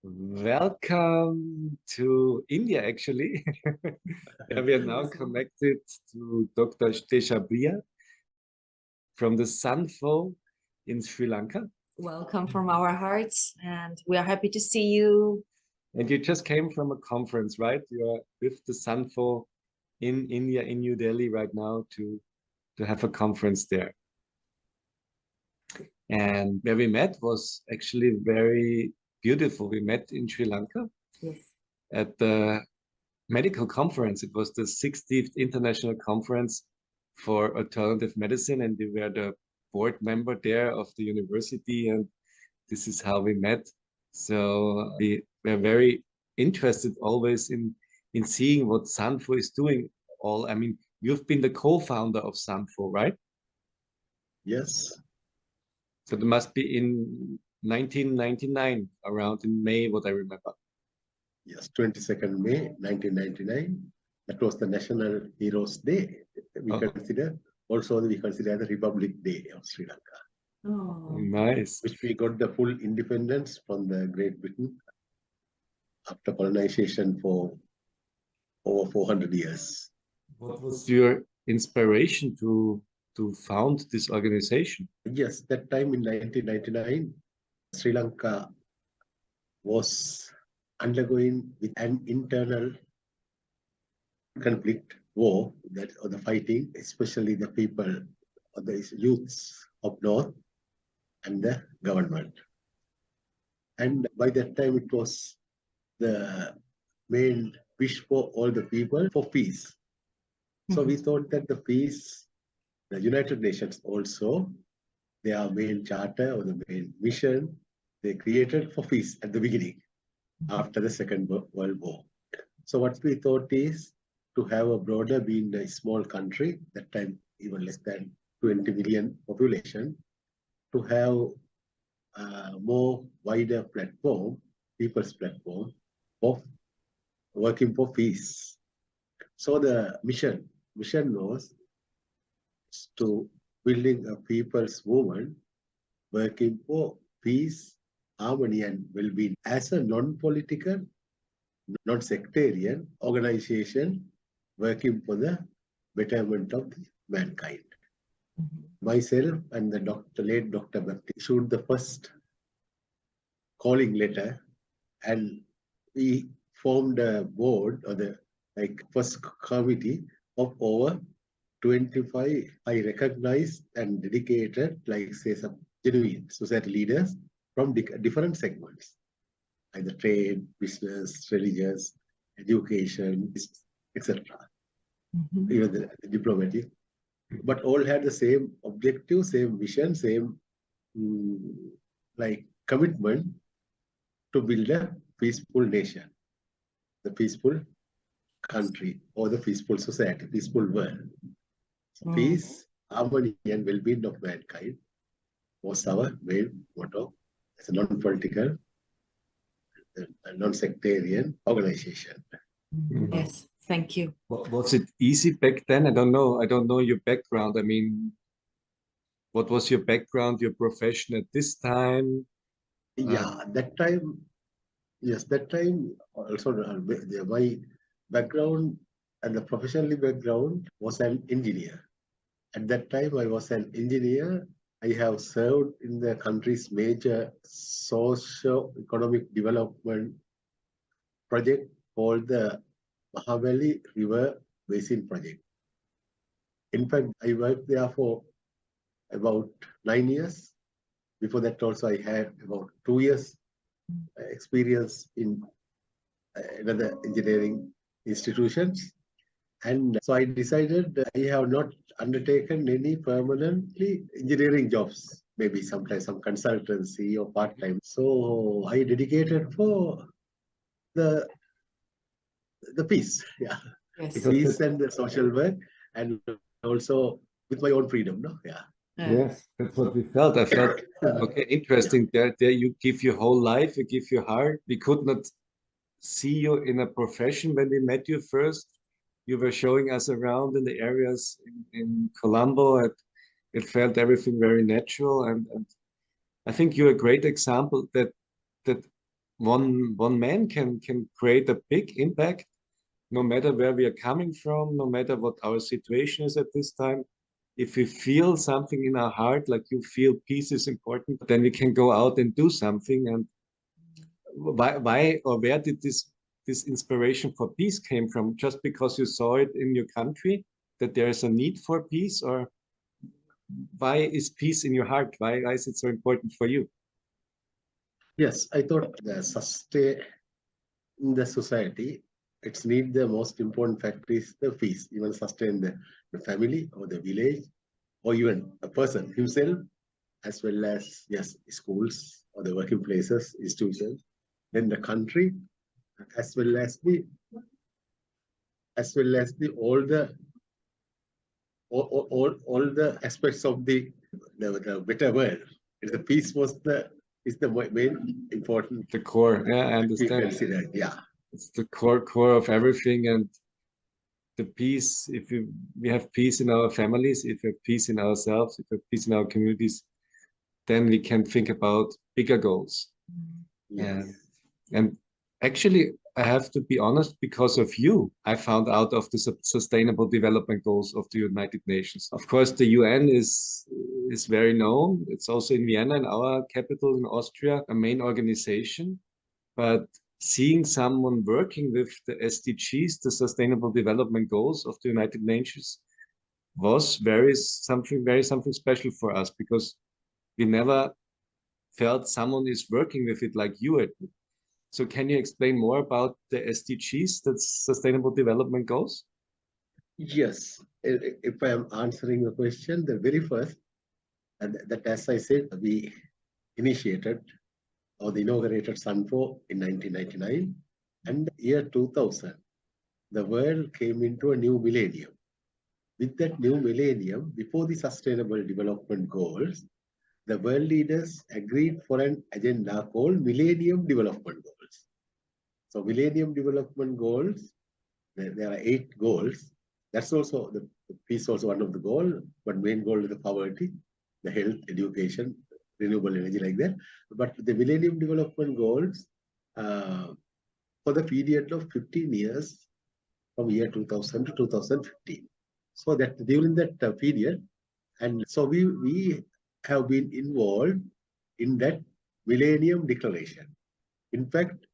Welcome to India, actually. We are now connected to Dr. Deshapriya from the SUNFO in Sri Lanka. Welcome from our hearts, and we are happy to see you. And you just came from a conference, right? You are with the SUNFO in India, in New Delhi right now to have a conference there. And where we met was actually very beautiful. We met in Sri Lanka. Yes. At the medical conference. It was the 60th International Conference for Alternative Medicine, and you were the board member there of the university, and this is how we met. So we were very interested always in seeing what SUNFO is doing. I mean, you've been the co-founder of SUNFO, right? Yes. So it must be in 1999, around in May, what I remember. Yes, 22nd May 1999. That was the National Heroes Day. We consider the Republic Day of Sri Lanka. Oh, nice. Which we got the full independence from the Great Britain after colonization for over 400 years. What was your inspiration to found this organization? Yes, that time in 1999, Sri Lanka was undergoing with an internal conflict, war, or the fighting, especially the people or the youths of North and the government. And by that time, it was the main wish for all the people for peace. So we thought that the peace, the United Nations also, their main charter or the main mission, they created for peace at the beginning, after the Second World War. So what we thought is to have a broader, being a small country, that time even less than 20 million population, to have a more wider platform, people's platform of working for peace. So the mission was to building a people's movement working for peace, harmony and well-being as a non-political, non-sectarian organization working for the betterment of mankind. Myself and the late Dr. Bhakti issued the first calling letter, and we formed a board or the first committee of over 25 I recognized and dedicated, say some genuine society leaders from different segments, either trade, business, religious, education, etc. Even the diplomatic, but all had the same objective, same vision, same commitment to build a peaceful nation, the peaceful country, or the peaceful society, peaceful world. So peace, harmony, and well-being of mankind was our main motto as a non-political, non-sectarian organization. Yes, thank you. Was it easy back then? I don't know your background. I mean, what was your background, your profession at this time? Yeah, that time, yes, that time also my background and the professional background was an engineer. At that time, I was an engineer. I have served in the country's major socio-economic development project called the Mahabali River Basin Project. In fact, I worked there for about 9 years. Before that also, I had about 2 years experience in another engineering institutions. And so I decided I have not undertaken any permanently engineering jobs, maybe sometimes some consultancy or part-time. So I dedicated for the peace, yeah. Yes. Peace and the social work, and also with my own freedom, no? Yeah. Yes, that's what we felt. I felt, okay, interesting. There you give your whole life, you give your heart. We could not see you in a profession when we met you first. You were showing us around in the areas in Colombo. It felt everything very natural, and I think you're a great example that one man can create a big impact, no matter where we are coming from, no matter what our situation is at this time. If we feel something in our heart, like you feel peace is important, then we can go out and do something. And why or where did this inspiration for peace came from? Just because you saw it in your country, that there is a need for peace, or why is peace in your heart? Why is it so important for you? Yes, I thought the sustain in the society, it's need the most important factor is the peace, even sustain the family or the village or even a person himself, as well as, yes, schools or the working places, institutions, then the country, as well as the all the aspects of the better world. The peace was the main important. The core, yeah, I We understand. consider, yeah. It's the core of everything. And the peace, if we have peace in our families, if we have peace in ourselves, if we have peace in our communities, then we can think about bigger goals. Yes. And actually, I have to be honest, because of you, I found out of the Sustainable Development Goals of the United Nations. Of course, the UN is very known. It's also in Vienna, in our capital in Austria, a main organization. But seeing someone working with the SDGs, the Sustainable Development Goals of the United Nations, was something special for us, because we never felt someone is working with it like you. So can you explain more about the SDGs, that's Sustainable Development Goals? Yes. If I am answering the question, the very first, and that, as I said, we initiated or inaugurated SUNFO in 1999, and year 2000, the world came into a new millennium. With that new millennium, before the Sustainable Development Goals, the world leaders agreed for an agenda called Millennium Development Goals. So Millennium Development Goals, there are 8 goals. That's also the peace, also one of the goals, but main goal is the poverty, the health, education, renewable energy, like that. But the Millennium Development Goals for the period of 15 years, from year 2000 to 2015. So that during that period, and so we have been involved in that Millennium Declaration. In fact,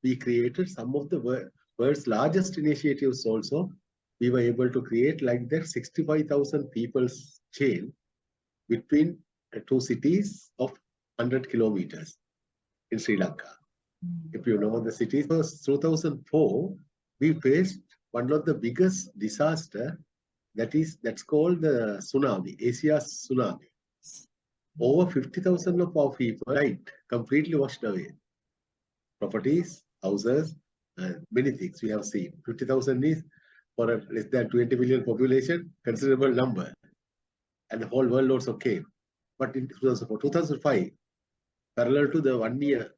we created some of the world's largest initiatives also. We were able to create like that 65,000 people's chain between 2 cities of 100 kilometers in Sri Lanka. If you know the cities, 2004, we faced one of the biggest disaster, that's called the tsunami, Asia's tsunami. Over 50,000 of our people died, completely washed away. Properties, houses, many things we have seen. 50,000 is, for a less than 20 million population, considerable number. And the whole world also came. But in 2005, parallel to the 1 year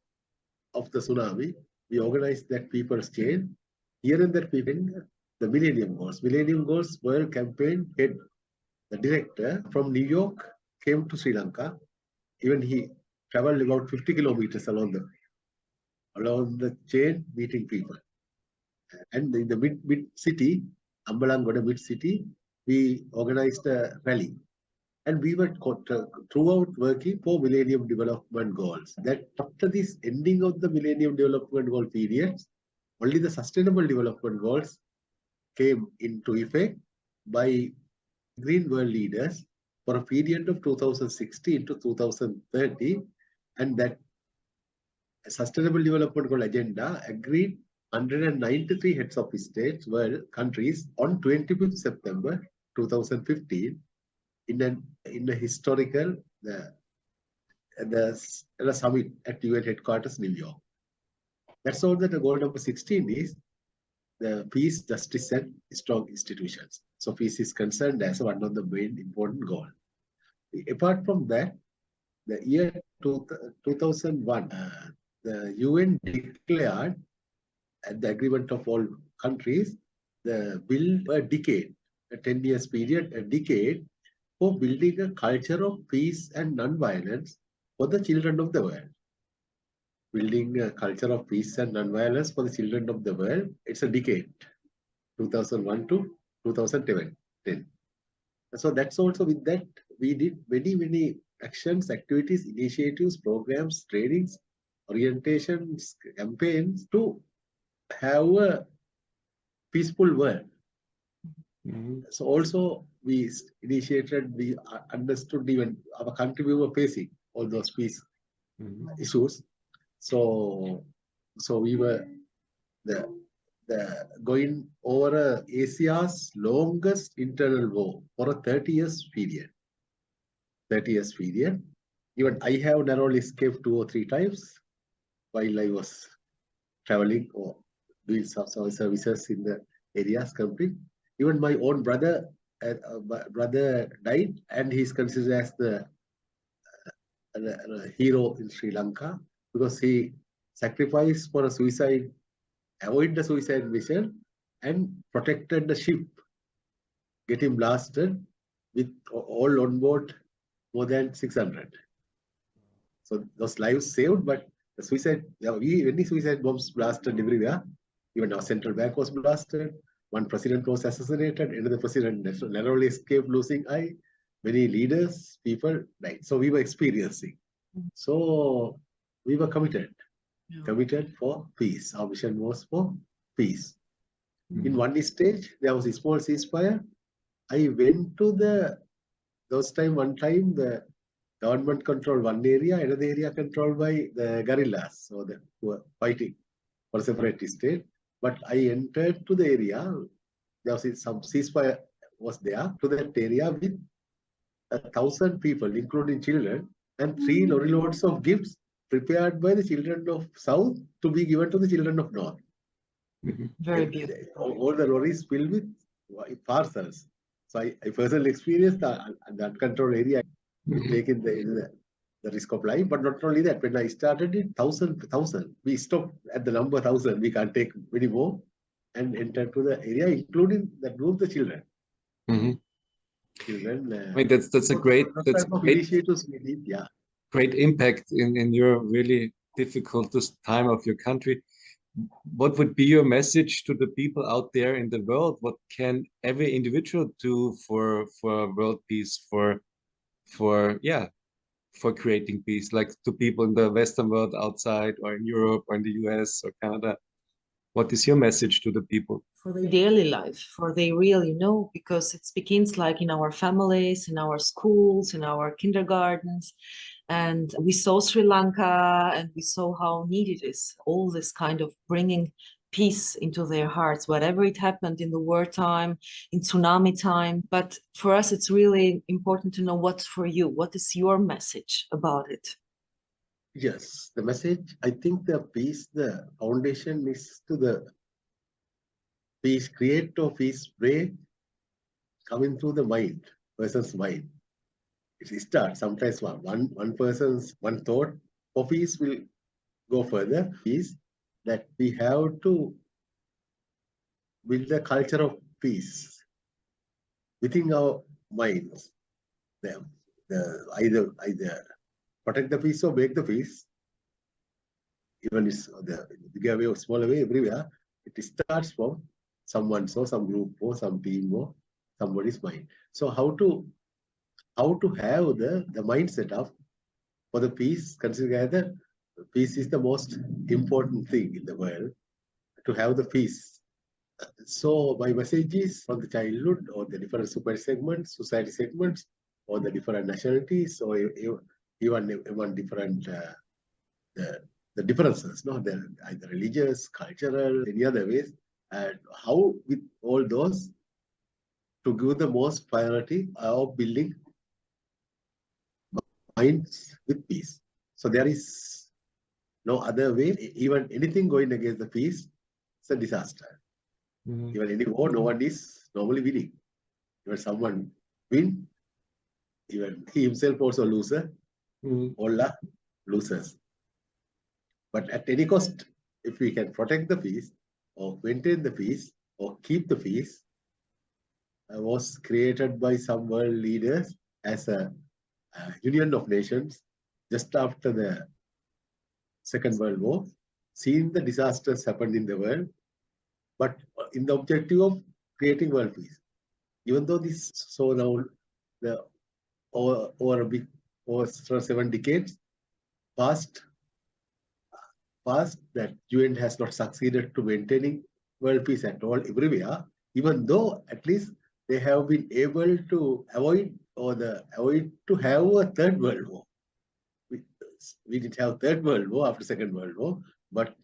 of the tsunami, we organized that people's chain. Here and there, the Millennium Goals. Millennium Goals World Campaign head, the director from New York, came to Sri Lanka. Even he traveled about 50 kilometers along the chain, meeting people. And in the mid city, Ambalangoda mid city, we organized a rally. And we were throughout working for Millennium Development Goals. That after this ending of the Millennium Development Goal periods, only the Sustainable Development Goals came into effect by Green World leaders for a period of 2016 to 2030, and that Sustainable Development Goal agenda agreed 193 heads of states, world countries, on 25th September 2015 in a historical the summit at UN headquarters, New York. That's all that the goal number 16 is. The peace, justice, and strong institutions. So peace is concerned as one of the main important goals. Apart from that, the year 2001, the UN declared, at the agreement of all countries, the build a decade, a 10 years period, a decade, for building a culture of peace and non-violence for the children of the world. building a culture of peace and non-violence for the children of the world. It's a decade, 2001 to 2010. So that's also with that, we did many actions, activities, initiatives, programs, trainings, orientations, campaigns to have a peaceful world. So also we initiated, we understood even our country we were facing all those peace issues. So we were the going over Asia's longest internal war for a 30 years period. 30 years period. Even I have narrowly escaped 2 or 3 times while I was traveling or doing some services in the areas country. Even my own brother died, and he's considered as the hero in Sri Lanka because he sacrificed for a suicide, avoid the suicide mission, and protected the ship getting blasted with all on board more than 600. So those lives saved, but the suicide, many suicide bombs blasted everywhere. Even our central bank was blasted. One president was assassinated. Another president narrowly escaped losing eye. Many leaders, people died. So we were experiencing. So we were committed for peace. Our mission was for peace. In one stage, there was a small ceasefire. I went to one time, the government controlled one area, another area controlled by the guerrillas, so who were fighting for a separate state. But I entered to the area, there was some ceasefire was there, to that area with 1,000 people, including children, and 3 lorry loads of gifts prepared by the children of South to be given to the children of North. Very beautiful. All the lorries filled with parcels. So I personally experienced the uncontrolled area, taking the risk of life. But not only that, when I started it, 1,000, we stopped at the number 1,000. We can't take many more, and entered to the area, including that group, the children. Children. I mean, that's a great initiatives we did, yeah. Great impact in your really difficult time of your country. What would be your message to the people out there in the world? What can every individual do for world peace, for creating peace, like to people in the Western world outside, or in Europe, or in the US or Canada? What is your message to the people? For their daily life, for their real, because it begins like in our families, in our schools, in our kindergartens. And we saw Sri Lanka, and we saw how needed it is, all this kind of bringing peace into their hearts, whatever it happened in the wartime, in tsunami time. But for us, it's really important to know what's for you. What is your message about it? Yes, the message, I think the peace, the foundation is to the peace, create or peace break coming through the mind, person's mind. It starts sometimes one person's one thought for peace will go further. Peace that we have to build a culture of peace within our minds. Either protect the peace or break the peace. Even it's the bigger way or smaller way, everywhere. It starts from someone, so some group or some team or somebody's mind. So how to have the mindset of for the peace, consider that peace is the most important thing in the world, to have the peace. So my message is from the childhood, or the different super segments, society segments, or the different nationalities, or even different the differences, no, they're either religious, cultural, any other ways, and how with all those to give the most priority of building minds with peace. So there is no other way. Even anything going against the peace, it's a disaster. Even any war, no one is normally winning. Even someone win, even he himself also loser. All are losers. But at any cost, if we can protect the peace, or maintain the peace, or keep the peace, was created by some world leaders as a Union of Nations just after the Second World War, seeing the disasters happen in the world, but in the objective of creating world peace. Even though this so now the over 7 decades past that UN has not succeeded to maintaining world peace at all everywhere, even though at least they have been able to avoid to have a third world war. We didn't have third world war after Second World War, but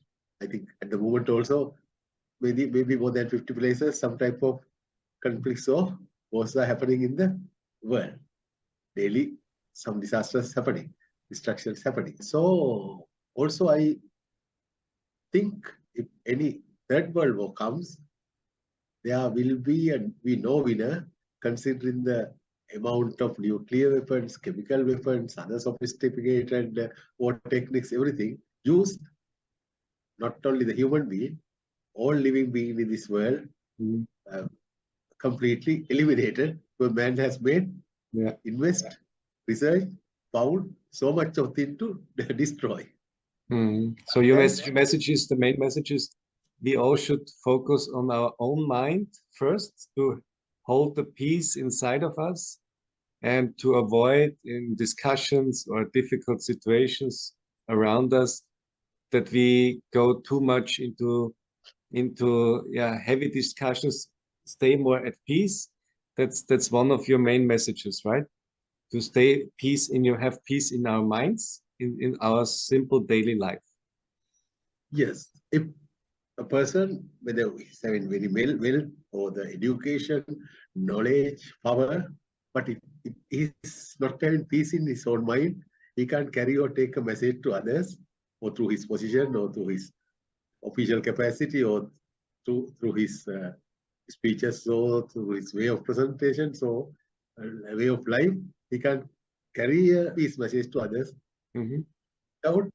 I think at the moment also maybe more than 50 places some type of conflicts or wars are happening in the world. Daily some disasters happening, destructions happening. So also I think if any third world war comes, there will be we know winner, considering the amount of nuclear weapons, chemical weapons, other sophisticated war techniques, everything used, not only the human being, all living beings in this world, completely eliminated, where man has made, invest, research, found so much of thing to destroy. So your message is, the main message is, we all should focus on our own mind first to hold the peace inside of us, and to avoid in discussions or difficult situations around us that we go too much into heavy discussions. Stay more at peace. That's one of your main messages, right? To stay peace have peace in our minds, in our simple daily life. Yes, if a person, whether he's having very wealth or the education, knowledge, power, but if he's not having peace in his own mind, he can't carry or take a message to others, or through his position, or through his official capacity, or through his speeches, or through his way of presentation, so a way of life. He can't carry a peace message to others. Without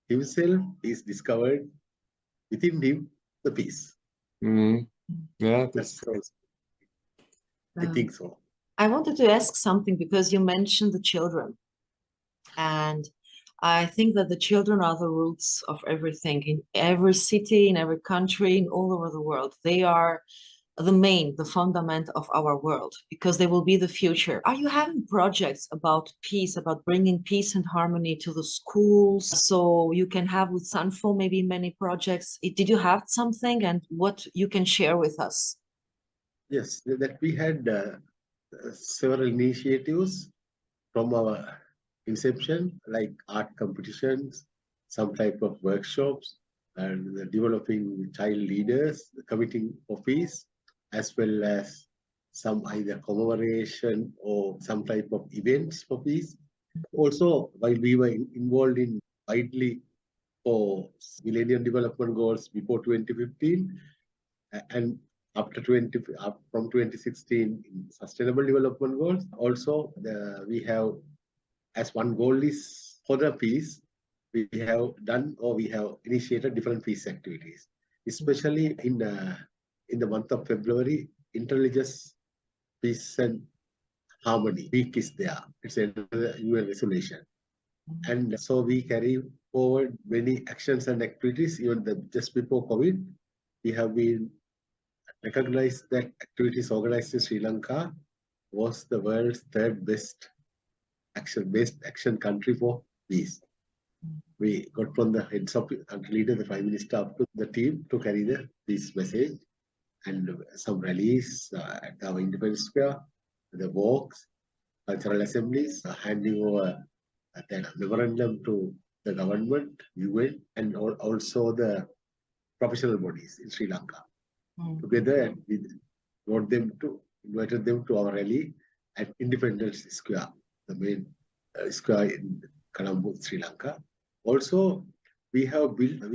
himself is discovered within him the peace. Yeah, I think so. I wanted to ask something, because you mentioned the children, and I think that the children are the roots of everything in every city, in every country, in all over the world. They are the fundament of our world, because they will be the future. Are you having projects about peace, about bringing peace and harmony to the schools? So you can have with SUNFO maybe many projects. Did you have something, and what you can share with us? Yes, that we had several initiatives from our inception, like art competitions, some type of workshops, and developing child leaders, committing for peace, as well as some either commemoration or some type of events for peace. Also, while we were involved in widely for Millennium Development Goals before 2015, and after from 2016 in Sustainable Development Goals, also we have, as one goal is for the peace, we have done, or we have initiated different peace activities, especially in the month of February. Interreligious Peace and Harmony Week is there. It's a UN resolution. And so we carry forward many actions and activities. Even just before COVID, we have been recognized that activities organized in Sri Lanka was the world's third best action country for peace. We got from the heads of country leader, the Prime Minister, up to the team to carry the peace message, and some rallies at our Independence Square, the walks, cultural assemblies, handing over that memorandum to the government, UN, and also the professional bodies in Sri Lanka. Together, and we invited them to our rally at Independence Square, the main square in Colombo, Sri Lanka. Also, we have built the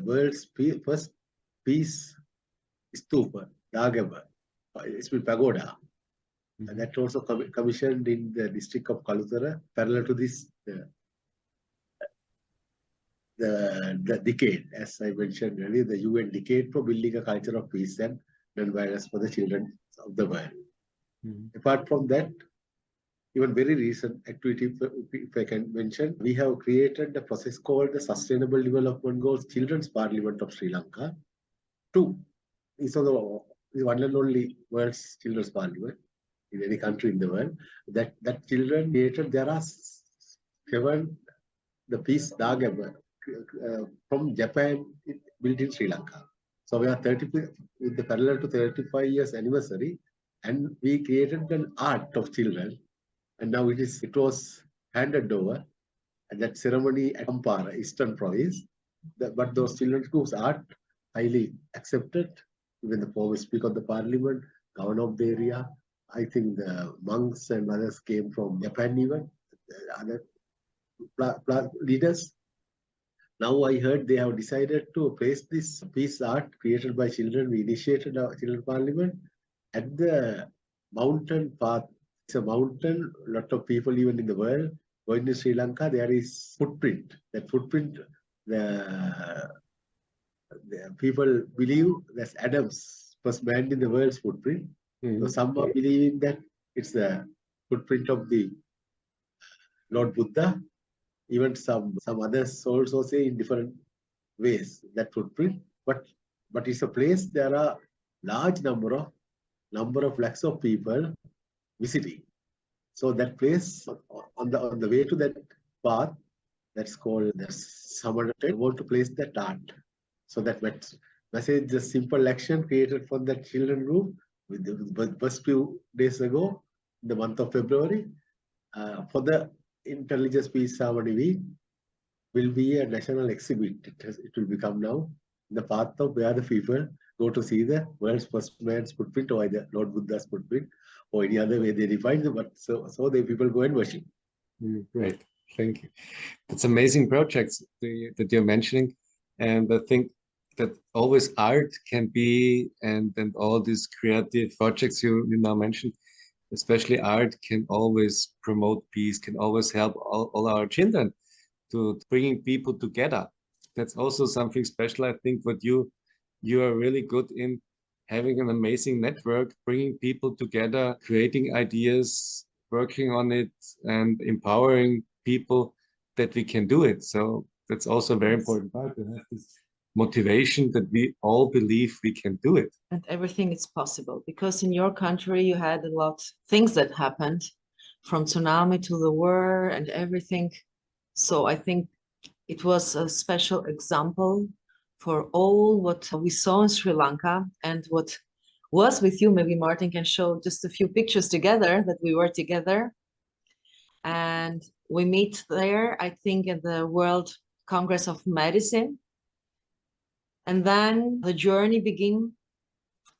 world's first peace stupa, Dagaba. It's been pagoda. And that also commissioned in the district of Kalutara, parallel to this the decade, as I mentioned earlier, the UN decade for building a culture of peace and non-violence for the children of the world. Apart from that, even very recent activity, if I can mention, we have created a process called the Sustainable Development Goals Children's Parliament of Sri Lanka. It's the one and only world's children's parliament in any country in the world. That children created, there are 7 the peace Dagam from Japan built in Sri Lanka. So we are 30 with the parallel to 35 years anniversary, and we created an art of children, and now it was handed over at that ceremony at Ampara, Eastern Province. But those children whose art highly accepted, even the former speaker of the parliament, governor of the area. I think the monks and others came from Japan even, other leaders. Now I heard they have decided to place this piece art created by children. We initiated our children parliament at the mountain path. It's a mountain, a lot of people even in the world going to Sri Lanka, there is footprint. That footprint, the people believe that Adam's first man in the world's footprint. So some are believing that it's the footprint of the Lord Buddha. Even some others also say in different ways that footprint. But it's a place there are large number of lakhs of people visiting. So that place on the way to that path, that's called the Samadhi. I want to place that art. So that message, the simple action created for that children group with the first few days ago, in the month of February, for the Intelligence Peace Samadhi Week, will be a national exhibit. It will become now the path of where the people go to see the world's first man's footprint or the Lord Buddha's footprint or any other way they define them. But so the people go and worship. Great, thank you. It's amazing projects that you're mentioning, and I think that always art can be, and all these creative projects you now mentioned, especially art, can always promote peace, can always help all our children to bringing people together. That's also something special. I think what you are really good in, having an amazing network, bringing people together, creating ideas, working on it, and empowering people that we can do it. So that's also a very important part, to have this motivation that we all believe we can do it. And everything is possible, because in your country you had a lot of things that happened, from tsunami to the war and everything. So I think it was a special example for all what we saw in Sri Lanka and what was with you. Maybe Martin can show just a few pictures together that we were together. And we meet there, I think, at the World Congress of Medicine. And then the journey began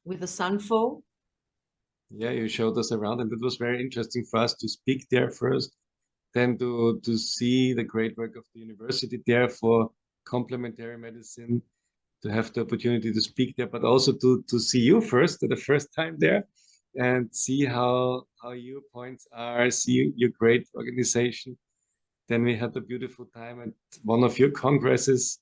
with the SUNFO. Yeah, you showed us around, and it was very interesting for us to speak there first, then to see the great work of the university there for complementary medicine, to have the opportunity to speak there, but also to see you first, the first time there, and see how your points are, see your great organization. Then we had a beautiful time at one of your congresses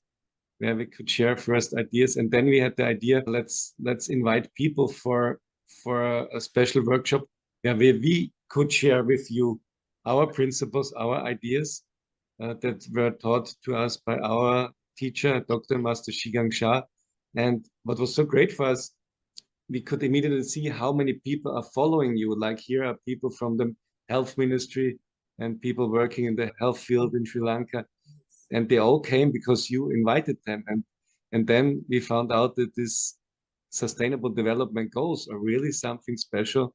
where we could share first ideas, and then we had the idea, let's invite people for a special workshop where we could share with you our principles, our ideas that were taught to us by our teacher, Dr. Master Shigang Shah. And what was so great for us, we could immediately see how many people are following you. Like, here are people from the health ministry and people working in the health field in Sri Lanka. And they all came because you invited them. And then we found out that these sustainable development goals are really something special,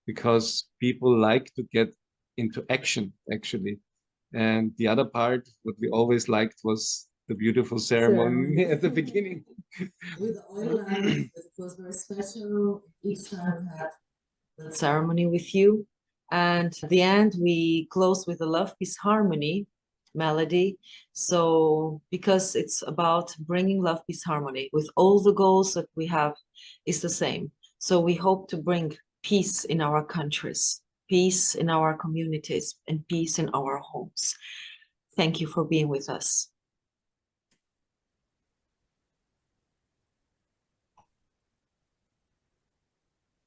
because people like to get into action, actually. And the other part, what we always liked, was the beautiful ceremony at the beginning. With oil lamp, it was very special. Each time we had the ceremony with you. And at the end, we closed with a love, peace, harmony melody. So, because it's about bringing love, peace, harmony with all the goals that we have is the same. So we hope to bring peace in our countries, peace in our communities, and peace in our homes. Thank you for being with us.